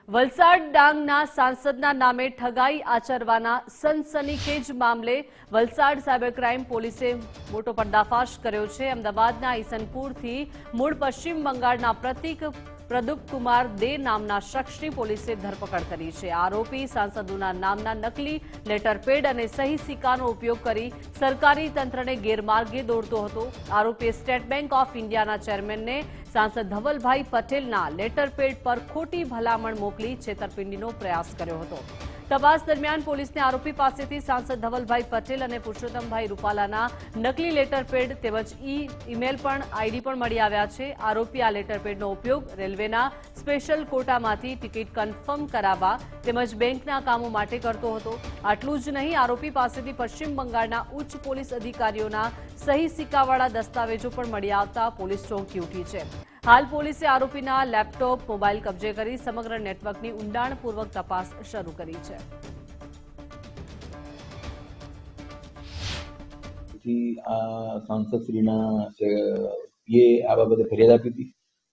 વલસાડ ડાંગના સાંસદના નામે ઠગાઈ આચરવાના સનસનીખેજ મામલે વલસાડ સાયબર ક્રાઇમ પોલીસે મોટો પર્દાફાશ કર્યો છે। અમદાવાદના ઈસનપુરથી મૂળ પશ્ચિમ બંગાળના પ્રદીપ કુમાર દે નામના શખ્સની પોલીસે ધરપકડ કરી છે। આરોપી સાંસદોના નામના નકલી લેટરપેડ અને સહી સિક્કાનો ઉપયોગ કરી સરકારી તંત્રને ગેરમાર્ગે દોરતો હતો। આરોપીએ સ્ટેટ બેંક ઓફ ઇન્ડિયાના ચેરમેનને सांसद धवलभाई पटेलना लेटरपेड पर खोटी भलामण मोकली छेतरपिंडीनो प्रयास कर्यो हतो। तपास दरमियान पोलीसने आरोपी पासेथी सांसद धवलभाई पटेल और पुरुषोत्तमभाई रूपालाना नकली लेटरपेड तेमज ईमेल आईडी पण मळी आव्या छे। आरोपी आ लेटरपेडनो उपयोग रेलवेना स्पेशल कोटामांथी टिकિટ कन्फर्म करावा तेमज बेंकना कामो माटे करतो हतो। आटલું જ નહીં, आरोपी पासेथी पश्चिम बंगाळना उच्च पोलीस अधिकारीओना सही सिक्कावाळा दस्तावेजो पण मळी आवता पोलीस ચોંકી ઉઠી છે। हाल पोलीसे आरोपीना लेपटॉप मोबाइल कब्जे करी समग्र नेटवर्कनी ઊંડાણપૂર્વક तपास शरू करी है। सांसदश्रीना पीए आ बाबते फरियाद आपी थी।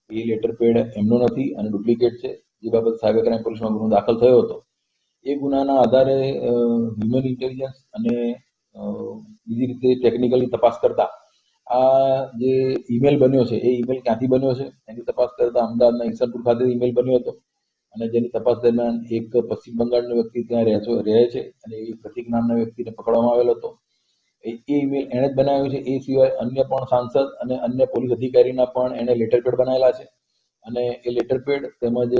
ए लेटरपेड एमनो नथी अने डुप्लिकेट छे, जे बाबते सायबर क्राइम पोलीसमां गुनो दाखल थयो हतो। ए गुनाना आधारे ह्यूमन इंटेलिजन्स अने बीजी रीते टेक्निकली तपास करता आ जे ईमेल बन्यो छे ए ईमेल क्यांथी बन्यो छे एनी तपास करता अमदावादना ईसनपुर खाते ईमेल बन्यो हतो अने जेनी तपास दरमियान एक पश्चिम बंगाळनो व्यक्ति त्यां रहे छे अने ए प्रतीक नामना व्यक्तिने पकड़वामां आवेलो हतो। ए ईमेल एणे ज बनाव्यो छे। ए सिवाय अन्य पण सांसद अने अन्य पोलीस अधिकारीना पण एणे लेटरपेड बनावेला छे अने ए लेटरपेड तेमज